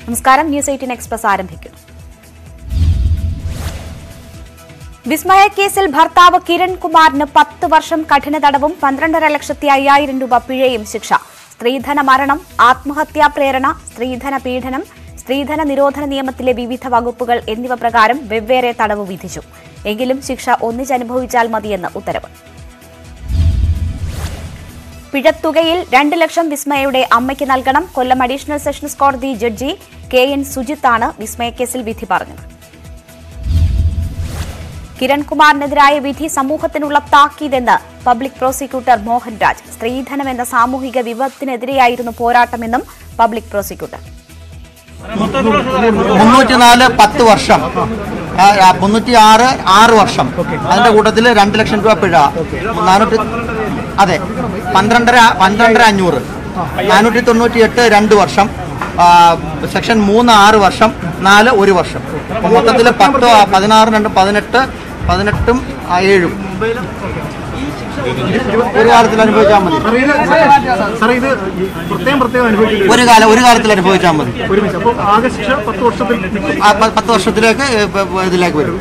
നമസ്കാരം. News 18 express ആരംഭിക്കുന്നു. വിസ്മയ കേസിൽ ഭർത്താവ് കിരൺ കുമാറിന് 10 വർഷം കഠിന തടവും 12,50,000 രൂപ പിഴയും ശിക്ഷ. സ്ത്രീധന മരണം, ആത്മഹത്യാ പ്രേരണ, സ്ത്രീധന പീഡനം, സ്ത്രീധന നിരോധന നിയമത്തിലെ വിവിധ വകുപ്പുകൾ എന്നിവ പ്രകാരം വെവ്വേറെ തടവ് വിധിച്ചു. എങ്കിലും ശിക്ഷ ഒന്നിച്ചനുഭവിച്ചാൽ മതിയെന്ന് ഉത്തരവ്. പിഴത്തുകയിൽ 2 ലക്ഷം വിസ്മയയുടെ അമ്മയ്ക്ക് നൽകണം. കൊല്ലം അഡീഷണൽ സെഷൻസ് കോടതി ജഡ്ജി KN സുജിത്താണ് വിസ്മയക്കേസിൽ വിധി പറഞ്ഞത്. കിരൺ കുമാറിനെതിരായ വിധി സമൂഹത്തിനുള്ള താക്കീതെന്ന് പബ്ലിക് പ്രോസിക്യൂട്ടർ മോഹൻരാജ്. സ്ത്രീധനം എന്ന സാമൂഹിക വിപത്തിനെതിരെയായിരുന്നു പോരാട്ടമെന്നും പബ്ലിക് പ്രോസിക്യൂട്ടർ. 304 10 വർഷം, 306 6 വർഷം, അതിന്റെ കൂട്ടത്തിൽ 2 ലക്ഷം രൂപ പിഴ, 12,500, 498 2 വർഷം, സെക്ഷൻ 3 6 വർഷം, 4 1 വർഷം, മൊത്തത്തിൽ 10 16 2 18 18 7 ഒരു കാലത്തിൽ അനുഭവിച്ചാൽ മതി. ഒരു കാലത്തിൽ അനുഭവിച്ചാൽ മതി. 10 വർഷത്തിലേക്ക് ഇതിലേക്ക് വരും.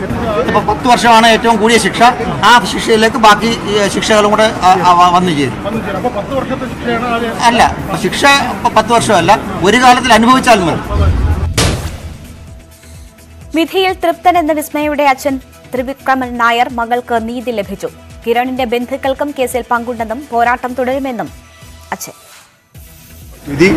ഇപ്പൊ 10 വർഷമാണ് ഏറ്റവും കൂടിയ ശിക്ഷ. ആ ശിക്ഷയിലേക്ക് ബാക്കി ശിക്ഷകളും കൂടെ വന്നു ചേരും. അല്ല, ശിക്ഷ 10 വർഷമല്ല, ഒരു കാലത്തിൽ അനുഭവിച്ചാൽ മതി. വിധിയിൽ തൃപ്തനെന്ന് വിസ്മയുടെ അച്ഛൻ ത്രിവിക്രമൻ നായർ. മകൾക്ക് നീതി ലഭിച്ചു. കിരണിന്റെ ബന്ധുക്കൾക്കും കേസിൽ പങ്കുണ്ടെന്നും പോരാട്ടം തുടരുമെന്നും അച്ഛൻ. വിധി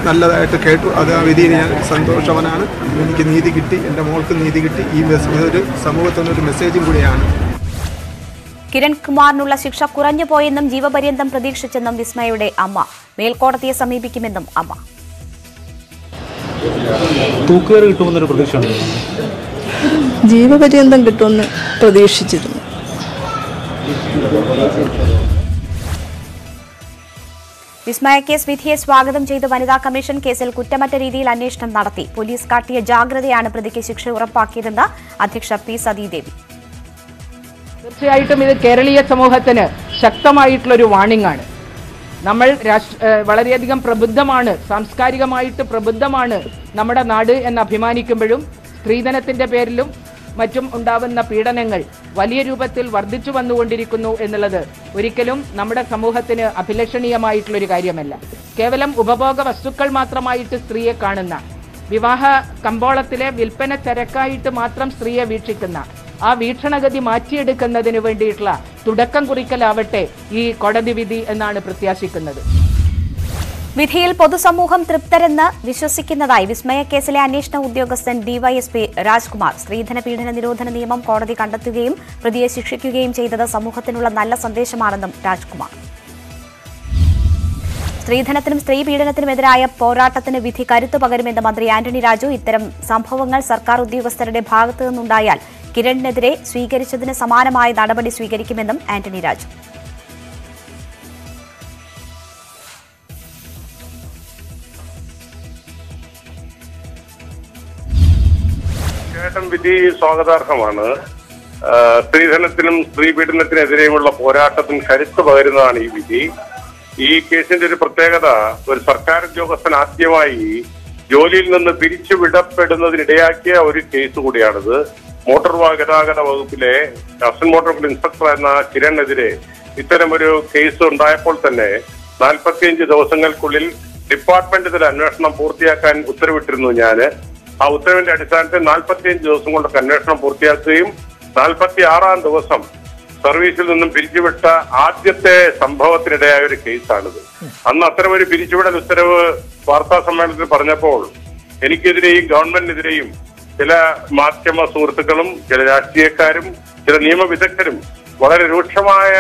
നല്ലതായിട്ട് കേട്ടു. അത് ആ വിധിയിൽ ഞാൻ സന്തോഷവാനാണ്. എനിക്ക് നീതി കിട്ടി, എൻ്റെ മോൾക്ക് നീതി കിട്ടി. ഈ ഒരു സമൂഹത്തിനൊരു മെസ്സേജും കൂടിയാണ്. കിരൺ കുമാറിനുള്ള ശിക്ഷ കുറഞ്ഞു പോയെന്നും ജീവപര്യന്തം പ്രതീക്ഷിച്ചെന്നും വിസ്മയുടെ അമ്മ. മേൽക്കോടതിയെ സമീപിക്കുമെന്നും അമ്മ. തൂക്കുകയറ് കിട്ടുമെന്നൊരു പ്രതീക്ഷയുണ്ട്. ജീവപര്യന്തം കിട്ടുമെന്ന് പ്രതീക്ഷിച്ചിരുന്നു. വിസ്മയ കേസ് വിധിയെ സ്വാഗതം ചെയ്ത് വനിതാ കമ്മീഷൻ. കേസിൽ കുറ്റമറ്റ രീതിയിൽ അന്വേഷണം നടത്തി. പോലീസ് കാട്ടിയ ജാഗ്രതയാണ് പ്രതിക്ക് ശിക്ഷ ഉറപ്പാക്കിയതെന്ന് അധ്യക്ഷ P. സതീദേവി. തീർച്ചയായിട്ടും ഇത് കേരളീയ സമൂഹത്തിന് ശക്തമായിട്ടുള്ളൊരു വാണിംഗ് ആണ്. നമ്മൾ വളരെയധികം പ്രബുദ്ധമാണ്, സാംസ്കാരികമായിട്ട് പ്രബുദ്ധമാണ് നമ്മുടെ നാട് എന്ന് അഭിമാനിക്കുമ്പോഴും സ്ത്രീധനത്തിന്റെ പേരിലും മറ്റും ഉണ്ടാവുന്ന പീഡനങ്ങൾ വലിയ രൂപത്തിൽ വർദ്ധിച്ചു വന്നുകൊണ്ടിരിക്കുന്നു എന്നുള്ളത് ഒരിക്കലും നമ്മുടെ സമൂഹത്തിന് അഭിലഷണീയമായിട്ടുള്ളൊരു കാര്യമല്ല. കേവലം ഉപഭോഗ വസ്തുക്കൾ മാത്രമായിട്ട് സ്ത്രീയെ കാണുന്ന, വിവാഹ കമ്പോളത്തിലെ വിൽപ്പന ചരക്കായിട്ട് മാത്രം സ്ത്രീയെ വീക്ഷിക്കുന്ന ആ വീക്ഷണഗതി മാറ്റിയെടുക്കുന്നതിന് വേണ്ടിയിട്ടുള്ള തുടക്കം കുറിക്കലാവട്ടെ ഈ കോടതി വിധി എന്നാണ് പ്രത്യാശിക്കുന്നത്. വിധിയിൽ പൊതുസമൂഹം തൃപ്തരെന്ന് വിശ്വസിക്കുന്നതായി വിസ്മയ കേസിലെ അന്വേഷണ ഉദ്യോഗസ്ഥൻ DYSP രാജ്കുമാർ. സ്ത്രീധന പീഡന നിരോധന നിയമം കോടതി കണ്ടെത്തുകയും പ്രതിയെ ശിക്ഷിക്കുകയും ചെയ്തത് സമൂഹത്തിനുള്ള നല്ല സന്ദേശമാണെന്നും രാജ്കുമാർ. സ്ത്രീധനത്തിനും സ്ത്രീ പീഡനത്തിനുമെതിരായ പോരാട്ടത്തിന് വിധി കരുത്തു പകരുമെന്ന് മന്ത്രി ആന്റണി രാജു. ഇത്തരം സംഭവങ്ങൾ സർക്കാർ ഉദ്യോഗസ്ഥരുടെ ഭാഗത്തു നിന്നുണ്ടായാൽ കിരണിനെതിരെ സ്വീകരിച്ചതിന് സമാനമായ നടപടി സ്വീകരിക്കുമെന്നും ആന്റണി രാജു. വിധി സ്വാഗതാർഹമാണ്. സ്ത്രീധനത്തിനും സ്ത്രീ പീഡനത്തിനെതിരെയുമുള്ള പോരാട്ടത്തിന് കരുത്ത് പകരുന്നതാണ് ഈ വിധി. ഈ കേസിന്റെ ഒരു പ്രത്യേകത, ഒരു സർക്കാർ ഉദ്യോഗസ്ഥൻ ആദ്യമായി ജോലിയിൽ നിന്ന് പിരിച്ചുവിടപ്പെടുന്നതിനിടയാക്കിയ ഒരു കേസ് കൂടിയാണിത്. മോട്ടോർ ഗതാഗത വകുപ്പിലെ അസിസ്റ്റന്റ് മോട്ടോർ വെഹിക്കിൾ ഇൻസ്പെക്ടർ എന്ന കിരണിനെതിരെ ഇത്തരമൊരു കേസ് ഉണ്ടായപ്പോൾ തന്നെ 45 ദിവസങ്ങൾക്കുള്ളിൽ ഡിപ്പാർട്ട്മെന്റ് തല അന്വേഷണം പൂർത്തിയാക്കാൻ ഉത്തരവിട്ടിരുന്നു ഞാൻ. ആ ഉത്തരവിന്റെ അടിസ്ഥാനത്തിൽ 45 ദിവസം കൊണ്ടൊക്കെ അന്വേഷണം പൂർത്തിയാക്കുകയും 46-ാം ദിവസം സർവീസിൽ നിന്നും പിരിച്ചുവിട്ട ആദ്യത്തെ സംഭവത്തിനിടയായ ഒരു കേസാണിത്. അന്ന് അത്തരമൊരു പിരിച്ചുവിടൽ ഉത്തരവ് വാർത്താ സമ്മേളനത്തിൽ പറഞ്ഞപ്പോൾ എനിക്കെതിരെയും ഗവൺമെന്റിനെതിരെയും ചില മാധ്യമ സുഹൃത്തുക്കളും ചില രാഷ്ട്രീയക്കാരും ചില നിയമവിദഗ്ധരും വളരെ രൂക്ഷമായ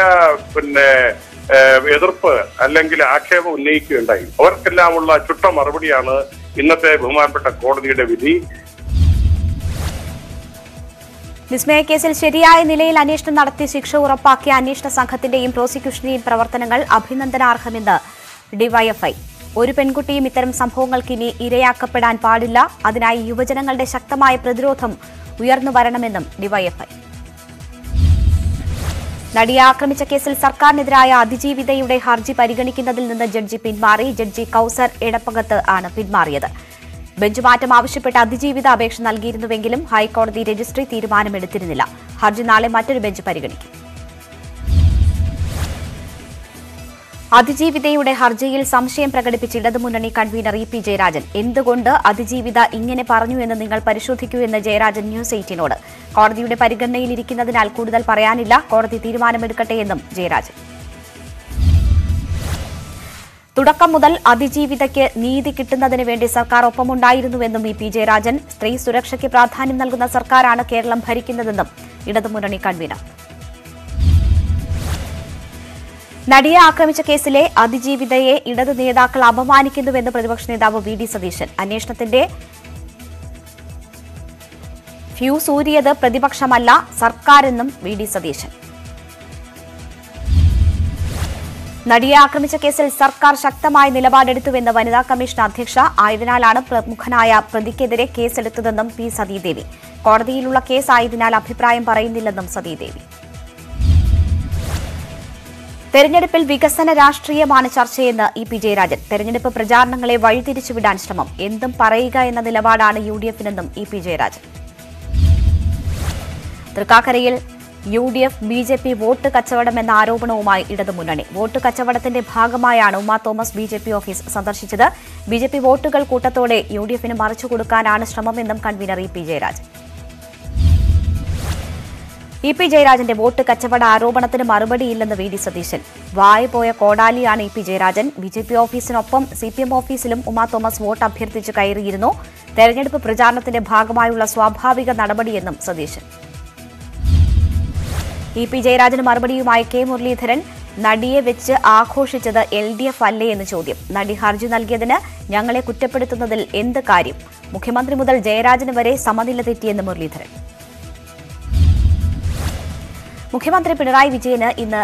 എതിർപ്പ് അല്ലെങ്കിൽ ആക്ഷേപം ഉന്നയിക്കുകയുണ്ടായി. അവർക്കെല്ലാമുള്ള ചുട്ട മറുപടിയാണ് ഇന്നത്തെ ബഹുമാനപ്പെട്ട കോടതിയുടെ വിധി. വിസ്മയ കേസിൽ ശരിയായ നിലയിൽ അന്വേഷണം നടത്തി ശിക്ഷ ഉറപ്പാക്കിയ അന്വേഷണ സംഘത്തിന്റെയും പ്രോസിക്യൂഷന്റെയും പ്രവർത്തനങ്ങൾ അഭിനന്ദനാർഹമെന്ന് DYFI. ഒരു പെൺകുട്ടിയും ഇത്തരം സംഭവങ്ങൾക്ക് ഇനി ഇരയാക്കപ്പെടാൻ പാടില്ല. അതിനായി യുവജനങ്ങളുടെ ശക്തമായ പ്രതിരോധം ഉയർന്നു വരണമെന്നും DYFI. നടിയെ ആക്രമിച്ച കേസിൽ സർക്കാരിനെതിരായ അതിജീവിതയുടെ ഹർജി പരിഗണിക്കുന്നതിൽ നിന്ന് ജഡ്ജി പിന്മാറി. ജഡ്ജി കൌസർ എടപ്പകത്ത് ആണ് പിന്മാറിയത്. ബെഞ്ച് മാറ്റം ആവശ്യപ്പെട്ട് അതിജീവിത അപേക്ഷ നൽകിയിരുന്നുവെങ്കിലും ഹൈക്കോടതി രജിസ്ട്രി തീരുമാനമെടുത്തിരുന്നില്ല. ഹർജി നാളെ മറ്റൊരു ബെഞ്ച് പരിഗണിക്കും. അതിജീവിതയുടെ ഹർജിയിൽ സംശയം പ്രകടിപ്പിച്ച് ഇടതുമുന്നണി കൺവീനർ ഇ.പി. ജയരാജൻ. എന്തുകൊണ്ട് അതിജീവിത ഇങ്ങനെ പറഞ്ഞു എന്ന് നിങ്ങൾ പരിശോധിക്കൂ എന്ന് ജയരാജൻ ന്യൂസ് 18നോട്. കോടതിയുടെ പരിഗണനയിലിരിക്കുന്നതിനാൽ കൂടുതൽ പറയാനില്ല, കോടതി തീരുമാനമെടുക്കട്ടെ എന്നും ജയരാജൻ. തുടക്കം മുതൽ അതിജീവിതയ്ക്ക് നീതി കിട്ടുന്നതിന് വേണ്ടി സർക്കാർ ഒപ്പമുണ്ടായിരുന്നുവെന്നും ഇ.പി. ജയരാജൻ. സ്ത്രീ സുരക്ഷയ്ക്ക് പ്രാധാന്യം നൽകുന്ന സർക്കാരാണ് കേരളം ഭരിക്കുന്നതെന്നും ഇടതുമുന്നണി കൺവീനർ. നടിയെ ആക്രമിച്ച കേസിലെ അതിജീവിതയെ ഇടതു നേതാക്കൾ അപമാനിക്കുന്നുവെന്ന് പ്രതിപക്ഷ നേതാവ് വി.ഡി. സതീശൻ. അന്വേഷണത്തിന്റെ ഫ്യൂസ് ഊരിയത് പ്രതിപക്ഷമല്ല സർക്കാരെന്നും വി.ഡി. സതീശൻ. നടിയെ ആക്രമിച്ച കേസിൽ സർക്കാർ ശക്തമായ നിലപാടെടുത്തുവെന്ന് വനിതാ കമ്മീഷൻ അധ്യക്ഷ. ആയതിനാലാണ് പ്രമുഖനായ പ്രതിക്കെതിരെ കേസെടുത്തതെന്നും പി. സതീദേവി. കോടതിയിലുള്ള കേസായതിനാൽ അഭിപ്രായം പറയുന്നില്ലെന്നും സതീദേവി. തെരഞ്ഞെടുപ്പിൽ വികസന രാഷ്ട്രീയമാണ് ചർച്ചയെന്ന് ഇ.പി. ജയരാജൻ. തെരഞ്ഞെടുപ്പ് പ്രചാരണങ്ങളെ വഴിതിരിച്ചുവിടാൻ ശ്രമം. എന്തും പറയുക എന്ന നിലപാടാണ് യു.ഡി.എഫിനെന്നും ഇ.പി. ജയരാജൻ. തൃക്കാക്കരയിൽ യു.ഡി.എഫ് ബി.ജെ.പി വോട്ട് കച്ചവടം എന്ന ആരോപണവുമായി ഇടതുമുന്നണി. വോട്ട് കച്ചവടത്തിന്റെ ഭാഗമായാണ് ഉമാ തോമസ് ബി.ജെ.പി ഓഫീസ് സന്ദർശിച്ചത്. ബി.ജെ.പി വോട്ടുകൾ കൂട്ടത്തോടെ യു.ഡി.എഫിന് മറിച്ചുകൊടുക്കാനാണ് ശ്രമമെന്നും കൺവീനർ ഇ.പി. ജയരാജൻ. ഇ.പി. ജയരാജന്റെ വോട്ട് കച്ചവട ആരോപണത്തിന് മറുപടിയില്ലെന്ന് വി.ഡി. സതീശൻ. വായ പോയ കോടാലിയാണ് ഇ.പി. ജയരാജൻ. ബി.ജെ.പി ഓഫീസിനൊപ്പം സി.പി.എം ഓഫീസിലും ഉമാ തോമസ് വോട്ട് അഭ്യർത്ഥിച്ച് കയറിയിരുന്നു. തെരഞ്ഞെടുപ്പ് പ്രചാരണത്തിന്റെ ഭാഗമായുള്ള സ്വാഭാവിക നടപടിയെന്നും സതീശൻ. ഇ.പി. ജയരാജന് മറുപടിയുമായി കെ. മുരളീധരൻ. നടിയെ വെച്ച് ആഘോഷിച്ചത് LDF അല്ലേ എന്ന് ചോദ്യം. നടി ഹർജി നൽകിയതിന് ഞങ്ങളെ കുറ്റപ്പെടുത്തുന്നതിൽ എന്ത് കാര്യം? മുഖ്യമന്ത്രി മുതൽ ജയരാജന് വരെ സമനില തെറ്റിയെന്ന് മുരളീധരൻ. മുഖ്യമന്ത്രി പിണറായി വിജയന് ഇന്ന്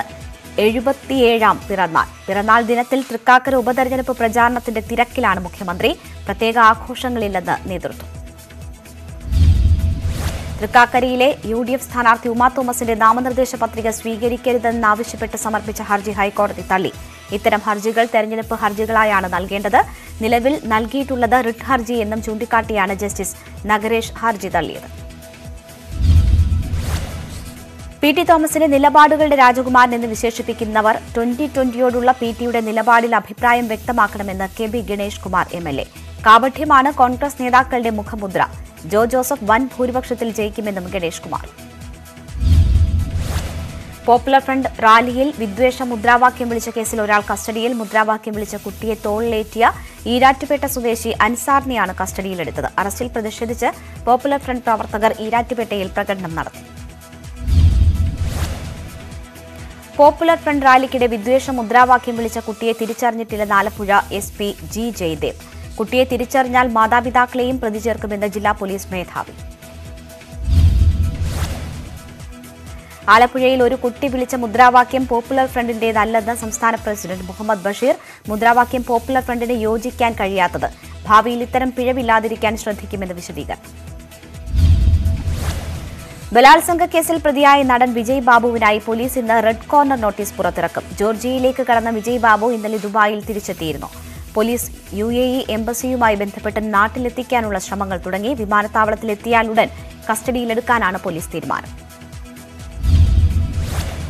77ാം പിറന്നാൾ. പിറന്നാൾ ദിനത്തിൽ തൃക്കാക്കര ഉപതെരഞ്ഞെടുപ്പ് പ്രചാരണത്തിന്റെ തിരക്കിലാണ് മുഖ്യമന്ത്രി. പ്രത്യേക ആഘോഷങ്ങളില്ലെന്ന് നേതൃത്വം. തൃക്കാക്കരയിലെ യു.ഡി.എഫ് സ്ഥാനാർത്ഥി ഉമാ തോമസിന്റെ നാമനിർദ്ദേശ പത്രിക സ്വീകരിക്കരുതെന്നാവശ്യപ്പെട്ട് സമർപ്പിച്ച ഹർജി ഹൈക്കോടതി തള്ളി. ഇത്തരം ഹർജികൾ തെരഞ്ഞെടുപ്പ് ഹർജികളായാണ് നൽകേണ്ടത്. നിലവിൽ നൽകിയിട്ടുള്ളത് റിട്ട് ഹർജി എന്നും ചൂണ്ടിക്കാട്ടിയാണ് ജസ്റ്റിസ് നഗരേഷ് ഹർജി തള്ളിയത്. പി.ടി. തോമസിനെ നിലപാടുകളുടെ രാജകുമാരൻ എന്ന് വിശേഷിപ്പിക്കുന്നവർ 2020യോടുള്ള പി.ടിയുടെ നിലപാടിൽ അഭിപ്രായം വ്യക്തമാക്കണമെന്ന് കെ.ബി. ഗണേഷ് കുമാർ എം.എൽ.എ. കാപഠ്യമാണ് കോൺഗ്രസ് നേതാക്കളുടെ മുഖമുദ്ര. ജോ ജോസഫ് വൻ ഭൂരിപക്ഷത്തിൽ ജയിക്കുമെന്നും ഗണേഷ് കുമാർ. പോപ്പുലർ ഫ്രണ്ട് റാലിയിൽ വിദ്വേഷ മുദ്രാവാക്യം വിളിച്ച കേസിൽ ഒരാൾ കസ്റ്റഡിയിൽ. മുദ്രാവാക്യം വിളിച്ച കുട്ടിയെ തോളിലേറ്റിയ ഈരാറ്റുപേട്ട സ്വദേശി അൻസാറിനെയാണ് കസ്റ്റഡിയിലെടുത്തത്. അറസ്റ്റിൽ പ്രതിഷേധിച്ച് പോപ്പുലർ ഫ്രണ്ട് പ്രവർത്തകർ ഈരാറ്റുപേട്ടയിൽ പ്രകടനം നടത്തി. പോപ്പുലർ ഫ്രണ്ട് റാലിക്കിടെ വിദ്വേഷ മുദ്രാവാക്യം വിളിച്ച കുട്ടിയെ തിരിച്ചറിഞ്ഞിട്ടില്ലെന്ന് ആലപ്പുഴ SP ജി ജയദേവ്. കുട്ടിയെ തിരിച്ചറിഞ്ഞാൽ മാതാപിതാക്കളെയും പ്രതി ചേർക്കുമെന്ന് ജില്ലാ പോലീസ് മേധാവി. ആലപ്പുഴയിൽ ഒരു കുട്ടി വിളിച്ച മുദ്രാവാക്യം പോപ്പുലർ ഫ്രണ്ടിന്റേതല്ലെന്ന് സംസ്ഥാന പ്രസിഡന്റ് മുഹമ്മദ് ബഷീർ. മുദ്രാവാക്യം പോപ്പുലർ ഫ്രണ്ടിന് യോജിക്കാൻ കഴിയാത്തത്. ഭാവിയിൽ ഇത്തരം പിഴവില്ലാതിരിക്കാൻ ശ്രദ്ധിക്കുമെന്ന് വിശദീകരണം. ബലാത്സംഗ കേസിൽ പ്രതിയായ നടൻ വിജയ് ബാബുവിനായി പോലീസ് ഇന്ന് റെഡ് കോർണർ നോട്ടീസ് പുറത്തിറക്കും. ജോർജിയയിലേക്ക് കടന്ന വിജയ് ബാബു ഇന്നലെ ദുബായിൽ തിരിച്ചെത്തിയിരുന്നു. പോലീസ് UAE എംബസിയുമായി ബന്ധപ്പെട്ട് നാട്ടിലെത്തിക്കാനുള്ള ശ്രമങ്ങൾ തുടങ്ങി. വിമാനത്താവളത്തിലെത്തിയാലുടൻ കസ്റ്റഡിയിലെടുക്കാനാണ് പോലീസ് തീരുമാനം.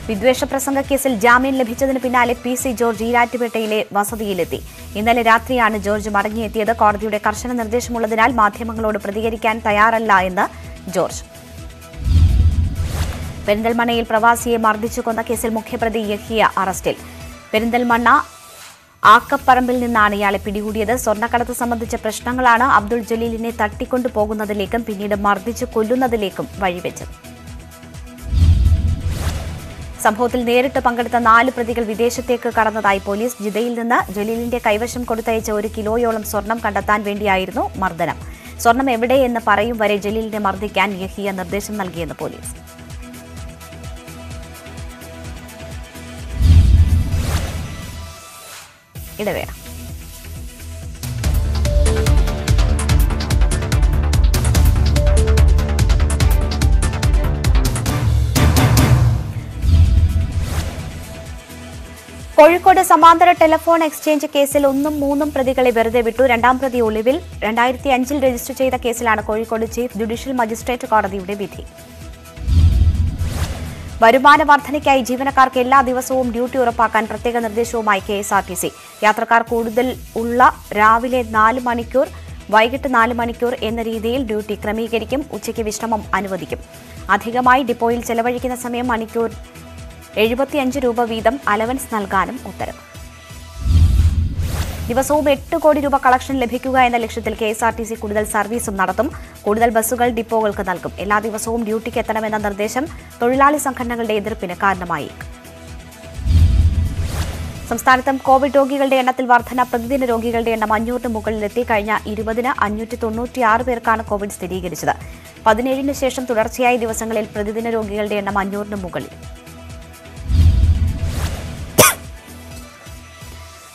വിദ്വേഷ പ്രസംഗ കേസിൽ ജാമ്യം ലഭിച്ചതിന് പിന്നാലെ PC ജോർജ് ഈരാറ്റുപേട്ടയിലെ വസതിയിലെത്തി. ഇന്നലെ രാത്രിയാണ് ജോർജ് മടങ്ങിയെത്തിയത്. കോടതിയുടെ കർശന നിർദ്ദേശമുള്ളതിനാൽ മാധ്യമങ്ങളോട് പ്രതികരിക്കാൻ തയ്യാറല്ല എന്ന് ജോർജ്. പെരിന്തൽമണ്ണയിൽ പ്രവാസിയെ മർദ്ദിച്ചു കൊന്ന കേസിൽ മുഖ്യപ്രതി യഹിയ അറസ്റ്റിൽ. പെരിന്തൽമണ്ണ ആക്കപ്പറമ്പിൽ നിന്നാണ് ഇയാളെ പിടികൂടിയത്. സ്വർണ്ണക്കടത്ത് സംബന്ധിച്ച പ്രശ്നങ്ങളാണ് അബ്ദുൾ ജലീലിനെ തട്ടിക്കൊണ്ടുപോകുന്നതിലേക്കും പിന്നീട് മർദ്ദിച്ചു കൊല്ലുന്നതിലേക്കും വഴിവെച്ചത്. സംഭവത്തിൽ നേരിട്ട് പങ്കെടുത്ത 4 പ്രതികൾ വിദേശത്തേക്ക് കടന്നതായി പോലീസ്. ജിദ്ദയിൽ നിന്ന് ജലീലിന്റെ കൈവശം കൊടുത്തയച്ച 1 കിലോയോളം സ്വർണം കണ്ടെത്താൻ വേണ്ടിയായിരുന്നു മർദ്ദനം. സ്വർണം എവിടെയെന്ന് പറയും വരെ ജലീലിനെ മർദ്ദിക്കാൻ യഹിയ നിർദ്ദേശം നൽകിയെന്ന് പോലീസ്. ഇടവേള. കോഴിക്കോട് സമാന്തര ടെലിഫോൺ എക്സ്ചേഞ്ച് കേസിൽ 1ഉം 3ഉം പ്രതികളെ വെറുതെ വിട്ടു. രണ്ടാം പ്രതി ഒളിവിൽ. 2005 രജിസ്റ്റർ ചെയ്ത കേസിലാണ് കോഴിക്കോട് ചീഫ് ജുഡീഷ്യൽ മജിസ്ട്രേറ്റ് കോടതിയുടെ വിധി. വരുമാന വർധനയ്ക്കായി ജീവനക്കാർക്ക് എല്ലാ ദിവസവും ഡ്യൂട്ടി ഉറപ്പാക്കാൻ പ്രത്യേക നിർദ്ദേശവുമായി KSRTC. യാത്രക്കാർ കൂടുതൽ ഉള്ള രാവിലെ 4 മണിക്കൂർ, വൈകിട്ട് 4 മണിക്കൂർ എന്ന രീതിയിൽ ഡ്യൂട്ടി ക്രമീകരിക്കും. ഉച്ചയ്ക്ക് വിശ്രമം അനുവദിക്കും. അധികമായി ഡിപ്പോയിൽ ചെലവഴിക്കുന്ന സമയം മണിക്കൂർ 75 രൂപ വീതം അലവൻസ് നൽകാനും ഉത്തരവ്. ദിവസവും 8 കോടി രൂപ കളക്ഷൻ ലഭിക്കുക എന്ന ലക്ഷ്യത്തിൽ KSRTC കൂടുതൽ സർവീസും നടത്തും. കൂടുതൽ ബസ്സുകൾ ഡിപ്പോകൾക്ക് നൽകും. എല്ലാ ദിവസവും ഡ്യൂട്ടിക്ക് എത്തണമെന്ന നിർദ്ദേശം തൊഴിലാളി സംഘടനകളുടെ എതിർപ്പിന് കാരണമായി. സംസ്ഥാനത്തും കോവിഡ് രോഗികളുടെ എണ്ണത്തിൽ വർധന. പ്രതിദിന രോഗികളുടെ എണ്ണം 500 മുകളിലെത്തി. കഴിഞ്ഞ 20-ന് 596 പേർക്കാണ് കോവിഡ് സ്ഥിരീകരിച്ചത്. 17-ന് ശേഷം തുടർച്ചയായ ദിവസങ്ങളിൽ പ്രതിദിന രോഗികളുടെ എണ്ണം 500-ന് മുകളിൽ.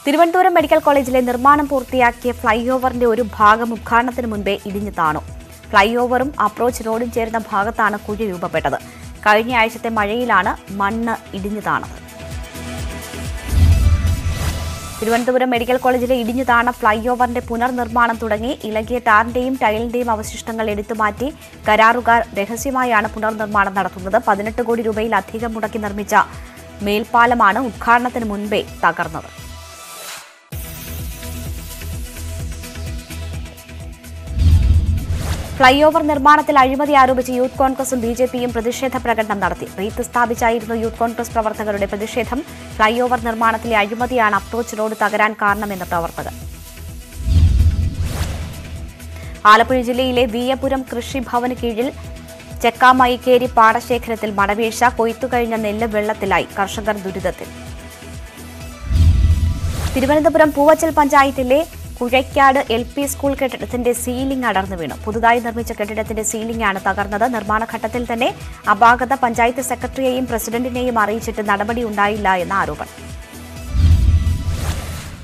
തിരുവനന്തപുരം മെഡിക്കൽ കോളേജിലെ നിർമ്മാണം പൂർത്തിയാക്കിയ ഫ്ളൈ ഓവറിന്റെ ഒരു ഭാഗം ഉദ്ഘാടനത്തിന് മുൻപേ ഇടിഞ്ഞു താണു. ഫ്ളൈ ഓവറും അപ്രോച്ച് റോഡും ചേരുന്ന ഭാഗത്താണ് കുഴി രൂപപ്പെട്ടത്. കഴിഞ്ഞ ആഴ്ചത്തെ മഴയിലാണ് മണ്ണ് ഇടിഞ്ഞു താണത്. തിരുവനന്തപുരം മെഡിക്കൽ കോളേജിലെ ഇടിഞ്ഞു താണ ഫ്ളൈ ഓവറിന്റെ പുനർനിർമ്മാണം തുടങ്ങി. ഇളകിയ ടാറിന്റെയും ടൈലിന്റെയും അവശിഷ്ടങ്ങൾ എടുത്തുമാറ്റി കരാറുകാർ രഹസ്യമായാണ് പുനർനിർമ്മാണം നടത്തുന്നത്. 18 കോടി രൂപയിലധികം മുടക്കി നിർമ്മിച്ച മേൽപ്പാലമാണ് ഉദ്ഘാടനത്തിന് മുൻപേ തകർന്നത്. ഫ്ളൈ ഓവർ നിർമ്മാണത്തിൽ അഴിമതി ആരോപിച്ച് യൂത്ത് കോൺഗ്രസും BJPയും പ്രതിഷേധ പ്രകടനം നടത്തി. റീത്ത് സ്ഥാപിച്ചായിരുന്നു യൂത്ത് കോൺഗ്രസ് പ്രവർത്തകരുടെ പ്രതിഷേധം. ഫ്ളൈ ഓവർ നിർമ്മാണത്തിലെ അഴിമതിയാണ് അപ്രോച്ച് റോഡ് തകരാൻ കാരണമെന്ന് പ്രവർത്തകർ. ആലപ്പുഴ ജില്ലയിലെ വീയപുരം കൃഷിഭവന് കീഴിൽ ചെക്കാമയിക്കേരി പാടശേഖരത്തിൽ മടവീഴ്ച. കൊയ്ത്തുകഴിഞ്ഞ നെല്ല് വെള്ളത്തിലായി. കർഷകർ ദുരിതത്തിൽ. തിരുവനന്തപുരം പൂവച്ചൽ പഞ്ചായത്തിലെ കുഴയ്ക്കാട് LP സ്കൂൾ കെട്ടിടത്തിന്റെ സീലിംഗ് അടർന്നു വീണു. പുതുതായി നിർമ്മിച്ച കെട്ടിടത്തിന്റെ സീലിംഗാണ് തകർന്നത്. നിർമ്മാണ ഘട്ടത്തിൽ തന്നെ അപാകത പഞ്ചായത്ത് സെക്രട്ടറിയെയും പ്രസിഡന്റിനെയും അറിയിച്ചിട്ട് നടപടിയുണ്ടായില്ല എന്ന ആരോപണം.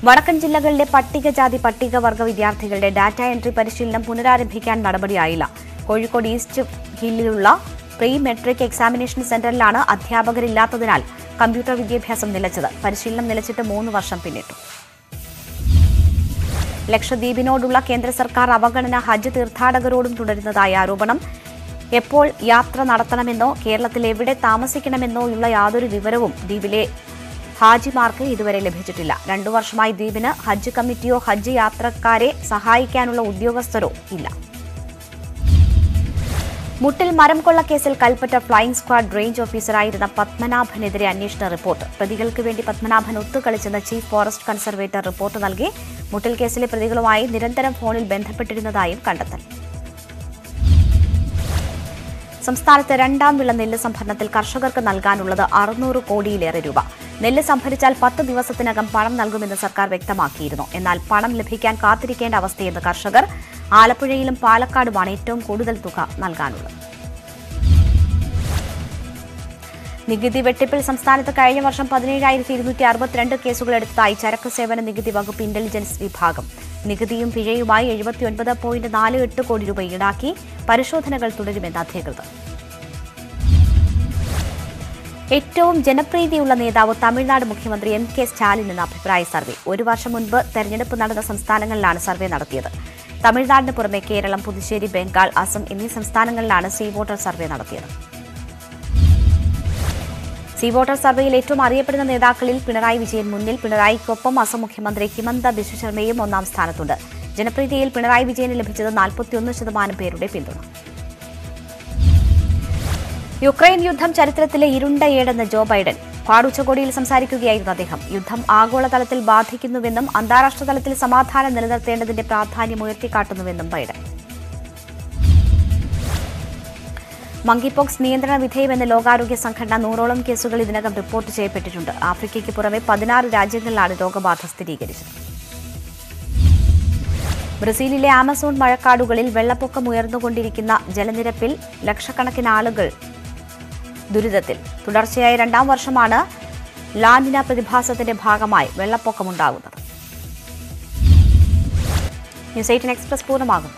വടക്കൻ ജില്ലകളിലെ പട്ടികജാതി പട്ടികവർഗ വിദ്യാർത്ഥികളുടെ ഡാറ്റ എൻട്രി പരിശീലനം പുനരാരംഭിക്കാൻ നടപടിയായില്ല. കോഴിക്കോട് ഈസ്റ്റ് ഹില്ലിലുള്ള പ്രീ മെട്രിക് എക്സാമിനേഷൻ സെന്ററിലാണ് അധ്യാപകരില്ലാത്തതിനാൽ കമ്പ്യൂട്ടർ വിദ്യാഭ്യാസം നിലച്ചത്. പരിശീലനം നിലച്ചിട്ട് 3 വർഷം പിന്നിട്ടു. ലക്ഷദ്വീപിനോടുള്ള കേന്ദ്ര സർക്കാർ അവഗണന ഹജ്ജ് തീർത്ഥാടകരോടും തുടരുന്നതായി ആരോപണം. എപ്പോൾ യാത്ര നടത്തണമെന്നോ കേരളത്തിൽ എവിടെ താമസിക്കണമെന്നോ ഉള്ള യാതൊരു വിവരവും ദ്വീപിലെ ഹാജിമാർക്ക് ഇതുവരെ ലഭിച്ചിട്ടില്ല. 2 വർഷമായി ദ്വീപിന് ഹജ്ജ് കമ്മിറ്റിയോ ഹജ്ജ് യാത്രക്കാരെ സഹായിക്കാനുള്ള ഉദ്യോഗസ്ഥരോ ഇല്ല. മുട്ടിൽ മരം കൊള്ളക്കേസിൽ കൽപ്പറ്റ ഫ്ലൈയിംഗ് സ്ക്വാഡ് റേഞ്ച് ഓഫീസറായിരുന്ന പത്മനാഭനെതിരെ അന്വേഷണ റിപ്പോർട്ട്. പ്രതികൾക്ക് വേണ്ടി പത്മനാഭൻ ഒത്തുകളിച്ചെന്ന് ചീഫ് ഫോറസ്റ്റ് കൺസർവേറ്റർ റിപ്പോർട്ട് നൽകി. മുട്ടിൽ കേസിലെ പ്രതികളുമായി നിരന്തരം ഫോണിൽ ബന്ധപ്പെട്ടിരുന്നതായും കണ്ടെത്തൽ. സംസ്ഥാനത്ത് രണ്ടാം വിള നെല്ല് സംഭരണത്തിൽ കർഷകർക്ക് നൽകാനുള്ളത് 600 കോടിയിലേറെ രൂപ. നെല്ല് സംഭരിച്ചാൽ 10 ദിവസത്തിനകം പണം നൽകുമെന്ന് സർക്കാർ വ്യക്തമാക്കിയിരുന്നു. എന്നാൽ പണം ലഭിക്കാൻ കാത്തിരിക്കേണ്ട അവസ്ഥയെന്ന് കർഷകർ. ആലപ്പുഴയിലും പാലക്കാടുമാണ് ഏറ്റവും കൂടുതൽ തുക നൽകാനുള്ളത്. നികുതി വെട്ടിപ്പിൽ സംസ്ഥാനത്ത് കഴിഞ്ഞ വർഷം 17,262 കേസുകൾ എടുത്തതായി ചരക്ക് സേവന നികുതി വകുപ്പ് ഇന്റലിജൻസ് വിഭാഗം. നികുതിയും പിഴയുമായി 79.48 കോടി രൂപ ഈടാക്കി. പരിശോധനകൾ തുടരുമെന്ന് അധികൃതർ. ഏറ്റവും ജനപ്രീതിയുള്ള നേതാവ് തമിഴ്നാട് മുഖ്യമന്ത്രി MK സ്റ്റാലിൻ എന്ന അഭിപ്രായ സർവേ. 1 വർഷം മുൻപ് തെരഞ്ഞെടുപ്പ് നടന്ന സംസ്ഥാനങ്ങളിലാണ് സർവേ നടത്തിയത്. തമിഴ്നാടിന് പുറമെ കേരളം, പുതുച്ചേരി, ബംഗാൾ, അസം എന്നീ സംസ്ഥാനങ്ങളിലാണ് സീ വോട്ടർ സർവേ നടത്തിയത്. സീ വോട്ടർ സർവേയിൽ ഏറ്റവും അറിയപ്പെടുന്ന നേതാക്കളിൽ പിണറായി വിജയൻ മുന്നിൽ. പിണറായിക്കൊപ്പം അസം മുഖ്യമന്ത്രി ഹിമന്ത ബിശ്വ ശർമ്മയും 1ാം സ്ഥാനത്തുണ്ട്. ജനപ്രീതിയിൽ പിണറായി വിജയന് ലഭിച്ചത് 41% പേരുടെ പിന്തുണ. യുക്രൈൻ യുദ്ധം ചരിത്രത്തിലെ ഇരുണ്ട ഏടെന്ന് ജോ ബൈഡൻ. ക്വാഡ് ഉച്ചകോടിയിൽ സംസാരിക്കുകയായിരുന്നു അദ്ദേഹം. യുദ്ധം ആഗോളതലത്തിൽ ബാധിക്കുന്നുവെന്നും അന്താരാഷ്ട്ര തലത്തിൽ സമാധാനം നിലനിർത്തേണ്ടതിന്റെ പ്രാധാന്യം ഉയർത്തിക്കാട്ടുന്നുവെന്നും ബൈഡൻ. മങ്കിപോക്സ് നിയന്ത്രണ വിധേയമെന്ന് ലോകാരോഗ്യ സംഘടന. 100ഓളം കേസുകൾ ഇതിനകം റിപ്പോർട്ട് ചെയ്യപ്പെട്ടിട്ടുണ്ട്. ആഫ്രിക്കയ്ക്ക് പുറമെ 16 രാജ്യങ്ങളിലാണ് രോഗബാധ സ്ഥിരീകരിച്ചത്. ബ്രസീലിലെ ആമസോൺ മഴക്കാടുകളിൽ വെള്ളപ്പൊക്കം ഉയർന്നുകൊണ്ടിരിക്കുന്ന ജലനിരപ്പിൽ ലക്ഷക്കണക്കിന് ആളുകൾ ദുരിതത്തിൽ. തുടർച്ചയായ 2ാം വർഷമാണ് ലാനിന പ്രതിഭാസത്തിന്റെ ഭാഗമായി വെള്ളപ്പൊക്കമുണ്ടാകുന്നത്. News 18 express പൂർണ്ണമാകും.